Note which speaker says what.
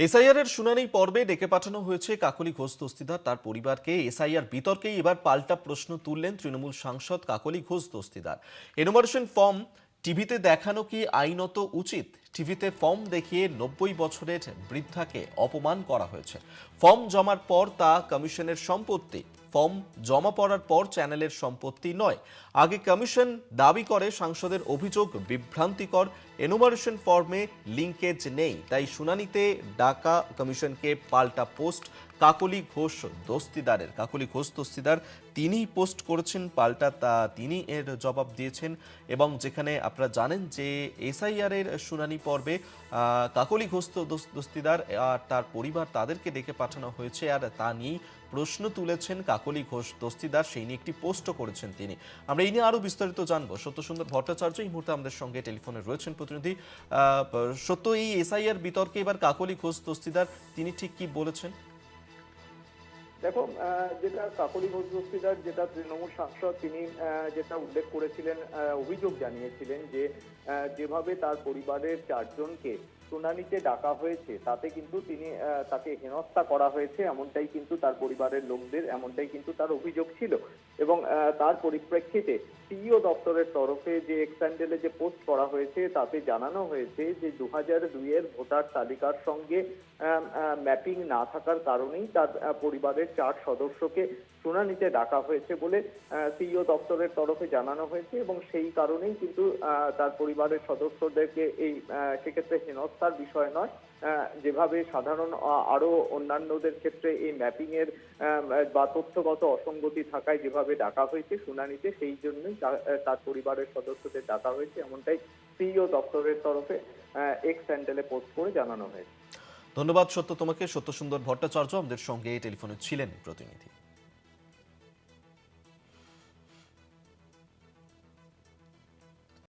Speaker 1: SIR এর শুনানি পর্বে ডেকে পাঠানো হয়েছে কাকলী ঘোষ দস্তিদার তার পরিবারকে। এসআইআর বিতর্কেই এবার পাল্টা প্রশ্ন তুললেন তৃণমূল সাংসদ কাকলী ঘোষ দস্তিদার। এনুমারেশন ফর্ম টিভিতে দেখানো কি আইনত উচিত? টিভিতে ফর্ম দেখিয়ে ৯০ বছরের বৃদ্ধাকে অপমান করা হয়েছে। ফর্ম জমার পর তা কমিশনের সম্পত্তি, ফর্ম জমা পড়ার পর চ্যানেলের সম্পত্তি নয়। আগে কমিশন দাবি করে সাংসদের অভিযোগ বিভ্রান্তিকর। এনুমারেশন ফর্মে লিঙ্কেজ নেই, তাই শুনানিতে ডাকা কমিশনকে পাল্টা পোস্ট কাকলী ঘোষ দস্তিদারের। কাকলী ঘোষ দস্তিদার তিনি পোস্ট করেছেন পাল্টা, তা তিনি এর জবাব দিয়েছেন। এবং যেখানে আপনারা জানেন যে এসআইআর এর শুনানি পর্বে কাকলী ঘোষ দস্তিদার আর তার পরিবার তাদেরকে ডেকে পাঠানো হয়েছে, আর তা নিয়েই প্রশ্ন তুলেছেন কাকলী ঘোষ দস্তিদার, সেই নিয়ে একটি পোস্টও করেছেন তিনি। আমরা এই নিয়ে আরো বিস্তারিত জানবো। সত্যসুন্দর ভট্টাচার্য এই মুহূর্তে আমাদের সঙ্গে টেলিফোনে রয়েছেন প্রতিনিধি। সত্য, এই এসআইআর বিতর্কে এবার কাকলী ঘোষ দস্তিদার তিনি ঠিক কি বলেছেন?
Speaker 2: দেখো, যেটা কাকলী ঘোষ দস্তিদার, যেটা তৃণমূল সাংসদ, তিনি যেটা উল্লেখ করেছিলেন, অভিযোগ জানিয়েছিলেন যে যেভাবে তার পরিবারের ৪ জনকে শুনানিতে ডাকা হয়েছে তাতে কিন্তু তিনি তাকে হেনস্থা করা হয়েছে, এমনটাই কিন্তু তার পরিবারের লোকদের, এমনটাই কিন্তু তার অভিযোগ ছিল। এবং তার পরিপ্রেক্ষিতে সিইও দপ্তরের তরফে যে এক্স হ্যান্ডেলে যে পোস্ট করা হয়েছে তাতে জানানো হয়েছে যে ২০০২ এর ভোটার তালিকার সঙ্গে ম্যাপিং না থাকার কারণেই তার পরিবারের ৪ সদস্যকে শুনানিতে ডাকা হয়েছে বলে সিইও দপ্তরের তরফে জানানো হয়েছে। এবং সেই কারণেই কিন্তু তার পরিবারের সদস্যদেরকে এই সেক্ষেত্রে হেনস্থার বিষয় নয়, যেভাবে সাধারণ আরো অন্যান্যদের ক্ষেত্রে এই ম্যাপিং এর বা তথ্যগত অসঙ্গতি থাকায় যেভাবে ডাকা হয়েছে শুনানিতে, সেই জন্যই তার পরিবারের সদস্যদের ডাকা হয়েছে, এমনটাই সিইও দপ্তরের তরফে এক্স হ্যান্ডেলে পোস্ট করে জানানো হয়েছে।
Speaker 1: ধন্যবাদ সত্য তোমাকে। সত্যসুন্দর ভট্টাচার্য আমাদের সঙ্গে টেলিফোনে ছিলেন প্রতিনিধি।